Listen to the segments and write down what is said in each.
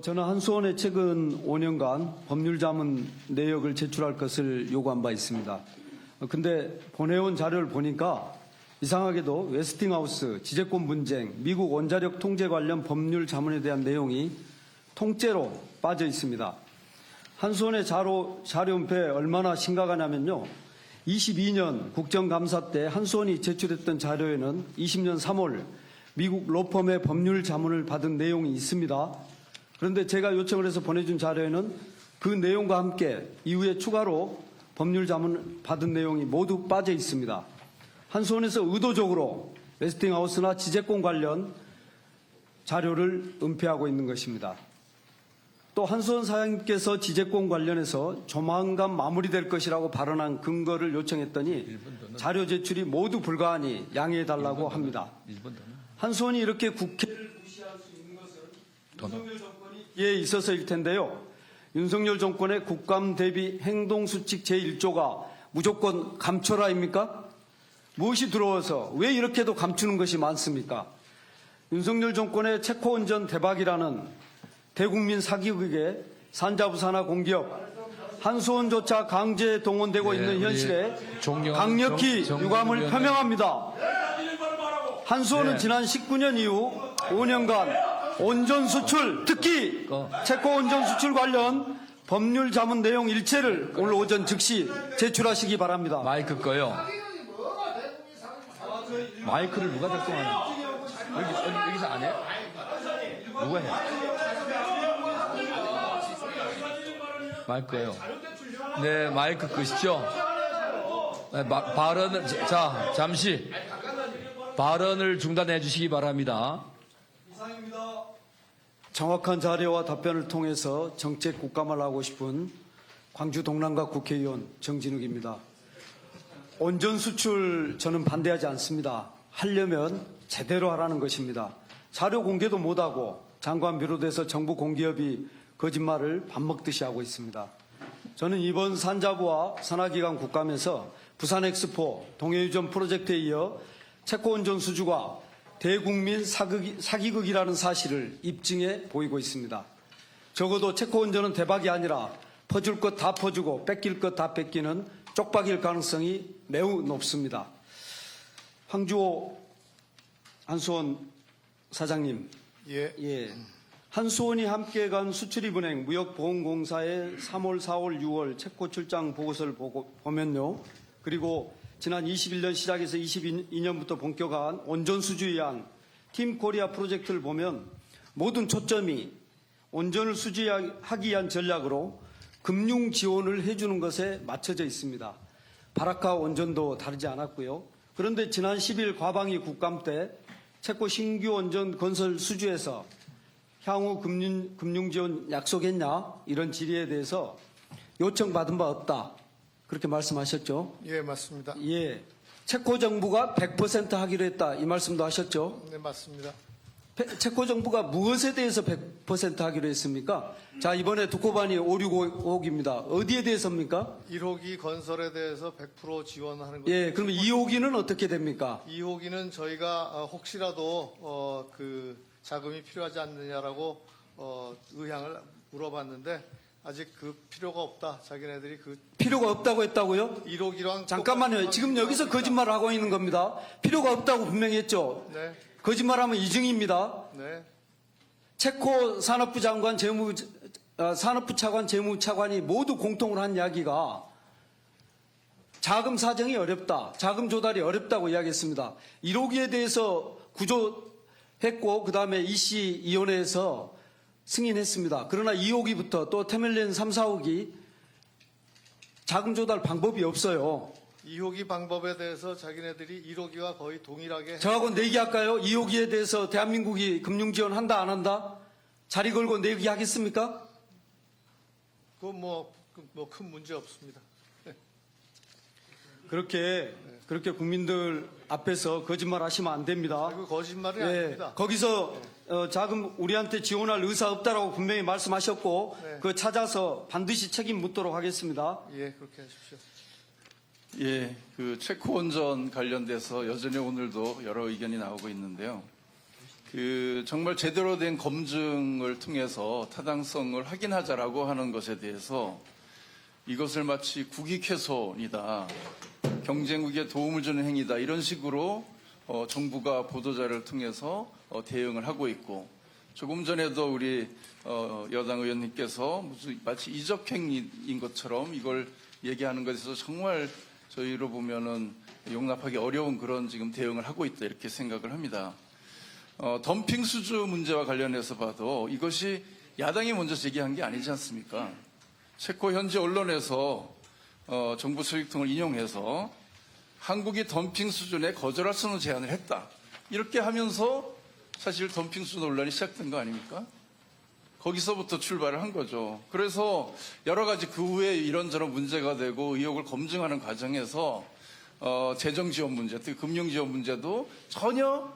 저는 한수원에 최근 5년간 법률자문 내역을 제출할 것을 요구한 바 있습니다. 근데 보내온 자료를 보니까 이상하게도 웨스팅하우스, 지재권 분쟁, 미국 원자력 통제 관련 법률 자문에 대한 내용이 통째로 빠져 있습니다. 한수원의 자료은폐 얼마나 심각하냐면요. 22년 국정감사 때 한수원이 제출했던 자료에는 20년 3월 미국 로펌의 법률 자문을 받은 내용이 있습니다. 그런데 제가 요청을 해서 보내준 자료에는 그 내용과 함께 이후에 추가로 법률 자문을 받은 내용이 모두 빠져 있습니다. 한수원에서 의도적으로 웨스팅하우스나 지재권 관련 자료를 은폐하고 있는 것입니다. 또 한수원 사장님께서 지재권 관련해서 조만간 마무리될 것이라고 발언한 근거를 요청했더니 자료 제출이 모두 불가하니 양해해달라고 합니다. 한수원이 이렇게 국회를 무시할 수 있는 것은 윤석열 정권이 예 있어서일 텐데요. 윤석열 정권의 국감 대비 행동수칙 제1조가 무조건 감춰라입니까? 무엇이 들어와서 왜 이렇게도 감추는 것이 많습니까? 윤석열 정권의 체코운전 대박이라는 대국민 사기극에 산자부사나 공기업, 한수원조차 강제 동원되고 있는 현실에 강력히 유감을 표명합니다. 한수원은 지난 19년 이후 5년간 온전 수출, 특히 체코 온전 수출 관련 법률 자문 내용 일체를 오늘 오전 즉시 제출하시기 바랍니다. 마이크 꺼요. 마이크를 누가 작동하냐? 여기서 안 해? 누가 해? 마이크 꺼요. 네, 마이크 끄시죠. 네, 발언을 잠시 발언을 중단해 주시기 바랍니다. 이상입니다. 정확한 자료와 답변을 통해서 정책 국감을 하고 싶은 광주 동남갑 국회의원 정진욱입니다. 온전 수출 저는 반대하지 않습니다. 하려면 제대로 하라는 것입니다. 자료 공개도 못하고 장관 비롯해서 정부 공기업이 거짓말을 밥 먹듯이 하고 있습니다. 저는 이번 산자부와 산하기관 국감에서 부산 엑스포, 동해유전 프로젝트에 이어 체코 온전 수주가 대국민 사기극이라는 사실을 입증해 보이고 있습니다. 적어도 체코 온전은 대박이 아니라 퍼줄 것 다 퍼주고 뺏길 것 다 뺏기는 쪽박일 가능성이 매우 높습니다. 황주호 한수원 사장님, 예. 한수원이 함께 간 수출입은행 무역보험공사의 3월, 4월, 6월 체코 출장 보고서를 보면요. 그리고 지난 21년 시작해서 22년부터 본격화한 온전수주에 의한 팀 코리아 프로젝트를 보면 모든 초점이 온전을 수주하기 위한 전략으로 금융 지원을 해주는 것에 맞춰져 있습니다. 바라카 온전도 다르지 않았고요. 그런데 지난 10일 과방위 국감 때 체코 신규 온전 건설 수주에서 향후 금융 지원 약속했냐 이런 질의에 대해서 요청받은 바 없다. 그렇게 말씀하셨죠? 예, 맞습니다. 예. 체코 정부가 100% 하기로 했다. 이 말씀도 하셨죠? 네, 맞습니다. 체코 정부가 무엇에 대해서 100% 하기로 했습니까? 자, 이번에 두코반이 565호기입니다. 어디에 대해서입니까? 1호기 건설에 대해서 100% 지원하는 것. 예, 그러면 2호기는 어떻게 됩니까? 2호기는 저희가 혹시라도 그 자금이 필요하지 않느냐라고 의향을 물어봤는데 아직 그 필요가 없다. 자기네들이 그 필요가 없다고 했다고요? 1호기랑 잠깐만요. 지금 여기서 거짓말을 하고 있는 겁니다. 필요가 없다고 분명히 했죠? 네. 거짓말하면 이증입니다. 네. 체코 산업부 장관, 산업부 차관, 재무차관이 모두 공통으로 한 이야기가 자금 사정이 어렵다. 자금 조달이 어렵다고 이야기했습니다. 1호기에 대해서 구조했고 그다음에 EC위원회에서 승인했습니다. 그러나 2호기부터 또 테멜린 3, 4호기 자금 조달 방법이 없어요. 2호기 방법에 대해서 자기네들이 1호기와 거의 동일하게 저하고 내기할까요? 2호기에 대해서 대한민국이 금융 지원한다 안 한다? 자리 걸고 내기하겠습니까? 그건 큰 문제 없습니다. 그렇게 국민들 앞에서 거짓말 하시면 안 됩니다. 그 거짓말이 예, 아닙니다. 거기서 자금 우리한테 지원할 의사 없다라고 분명히 말씀하셨고 네. 그 찾아서 반드시 책임 묻도록 하겠습니다. 예, 그렇게 하십시오. 예, 그 체코 온전 관련돼서 여전히 오늘도 여러 의견이 나오고 있는데요. 정말 제대로 된 검증을 통해서 타당성을 확인하자라고 하는 것에 대해서 이것을 마치 국익훼손이다, 경쟁국에 도움을 주는 행위다 이런 식으로 정부가 보도자를 통해서 대응을 하고 있고, 조금 전에도 우리 여당 의원님께서 무슨 마치 이적행위인 것처럼 이걸 얘기하는 것에서 정말 저희로 보면은 용납하기 어려운 그런 지금 대응을 하고 있다 이렇게 생각을 합니다. 덤핑 수주 문제와 관련해서 봐도 이것이 야당이 먼저 제기한 게 아니지 않습니까? 체코 현지 언론에서 정부 소식통을 인용해서 한국이 덤핑 수준에 거절할 수 없는 제안을 했다. 이렇게 하면서 사실 덤핑 수준 논란이 시작된 거 아닙니까? 거기서부터 출발을 한 거죠. 그래서 여러 가지 그 후에 이런저런 문제가 되고 의혹을 검증하는 과정에서 재정 지원 문제, 특히 금융 지원 문제도 전혀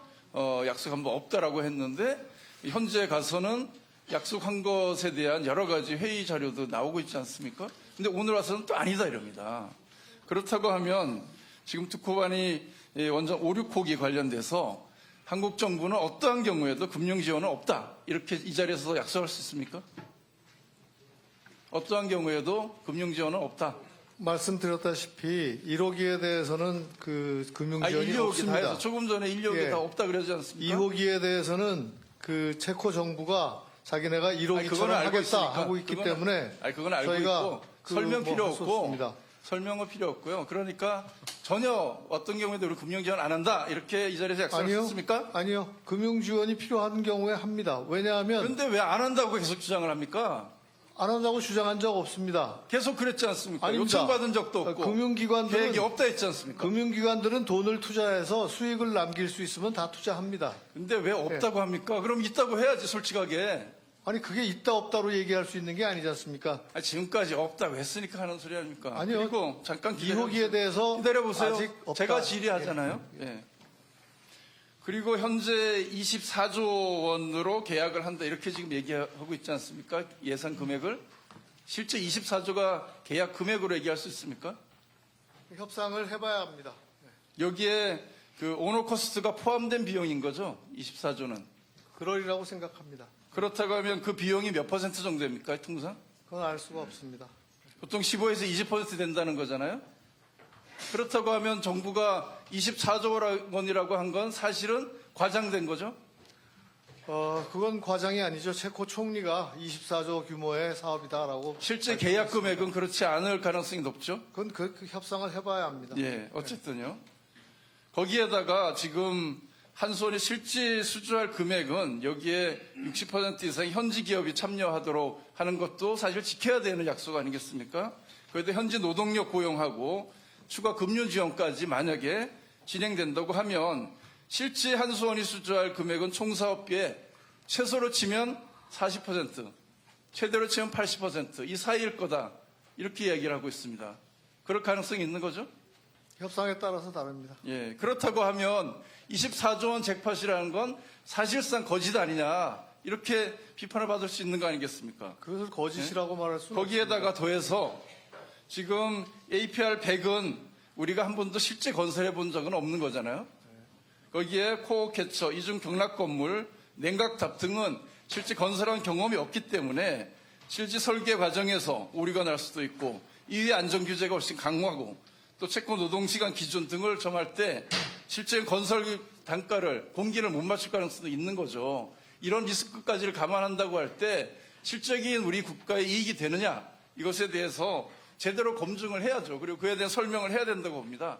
약속한 바 없다라고 했는데, 현재 가서는 약속한 것에 대한 여러 가지 회의 자료도 나오고 있지 않습니까? 근데 오늘 와서는 또 아니다 이럽니다. 그렇다고 하면 지금 특호반이 원전 5, 6호기 관련돼서 한국 정부는 어떠한 경우에도 금융 지원은 없다, 이렇게 이 자리에서 약속할 수 있습니까? 어떠한 경우에도 금융 지원은 없다. 말씀드렸다시피 1호기에 대해서는 그 금융 지원이 1, 2호기 다 없습니다. 해서 조금 전에 1, 2호기 예. 다 없다 그러지 않습니까? 2호기에 대해서는 그 체코 정부가 자기네가 아니, 1호기처럼 그거는 알고 하겠다 있으니까. 하고 있기 그거는- 때문에 아니, 그건 알고 저희가 있고 그 설명 뭐 필요 할수 없고 없습니다. 설명은 필요 없고요. 그러니까 전혀 어떤 경우에도 우리 금융 지원 안 한다 이렇게 이 자리에서 약속할 수 아니요, 있습니까? 아니요. 금융 지원이 필요한 경우에 합니다. 왜냐하면 그런데 왜 안 한다고 계속 주장을 합니까? 안 한다고 주장한 적 없습니다. 계속 그랬지 않습니까? 아닙니다. 요청받은 적도 없고 금융기관들은 계획이 없다 했지 않습니까? 금융기관들은 돈을 투자해서 수익을 남길 수 있으면 다 투자합니다. 근데 왜 없다고 합니까? 그럼 있다고 해야지 솔직하게. 아니 그게 있다 없다로 얘기할 수 있는 게 아니지 않습니까? 아니, 지금까지 없다고 했으니까 하는 소리 아닙니까? 아니요. 그리고 잠깐 2호기에 대해서 기다려보세요. 아직 없다. 제가 질의하잖아요. 예. 그리고 현재 24조 원으로 계약을 한다 이렇게 지금 얘기하고 있지 않습니까? 예산 금액을. 실제 24조가 계약 금액으로 얘기할 수 있습니까? 협상을 해봐야 합니다. 여기에 그 오너 코스트가 포함된 비용인 거죠? 24조는. 그러리라고 생각합니다. 그렇다고 하면 그 비용이 몇 퍼센트 정도입니까? 통상? 그건 알 수가 없습니다. 보통 15에서 20% 된다는 거잖아요. 그렇다고 하면 정부가 24조 원이라고 한 건 사실은 과장된 거죠. 그건 과장이 아니죠. 체코 총리가 24조 규모의 사업이다라고. 실제 계약 금액은 그렇지 않을 가능성이 높죠. 그건 그 협상을 해봐야 합니다. 예, 어쨌든요. 거기에다가 지금 한손이 실제 수주할 금액은 여기에 60% 이상 현지 기업이 참여하도록 하는 것도 사실 지켜야 되는 약속 아니겠습니까? 그래도 현지 노동력 고용하고 추가 금융 지원까지 만약에 진행된다고 하면 실제 한수원이 수주할 금액은 총 사업비의 최소로 치면 40%, 최대로 치면 80%, 이 사이일 거다. 이렇게 얘기를 하고 있습니다. 그럴 가능성이 있는 거죠? 협상에 따라서 다릅니다. 예, 그렇다고 하면 24조 원 잭팟이라는 건 사실상 거짓 아니냐 이렇게 비판을 받을 수 있는 거 아니겠습니까? 그것을 거짓이라고 말할 수는 거기에다가 더해서 지금 APR 100은 우리가 한 번도 실제 건설해 본 적은 없는 거잖아요. 거기에 코어 캐처, 이중 경락 건물, 냉각탑 등은 실제 건설한 경험이 없기 때문에 실제 설계 과정에서 오류가 날 수도 있고 이외 안전 규제가 훨씬 강화하고 또 체코 노동시간 기준 등을 정할 때 실제 건설 단가를 공기를 못 맞출 가능성도 있는 거죠. 이런 리스크까지를 감안한다고 할 때 실적인 우리 국가의 이익이 되느냐 이것에 대해서 제대로 검증을 해야죠. 그리고 그에 대한 설명을 해야 된다고 봅니다.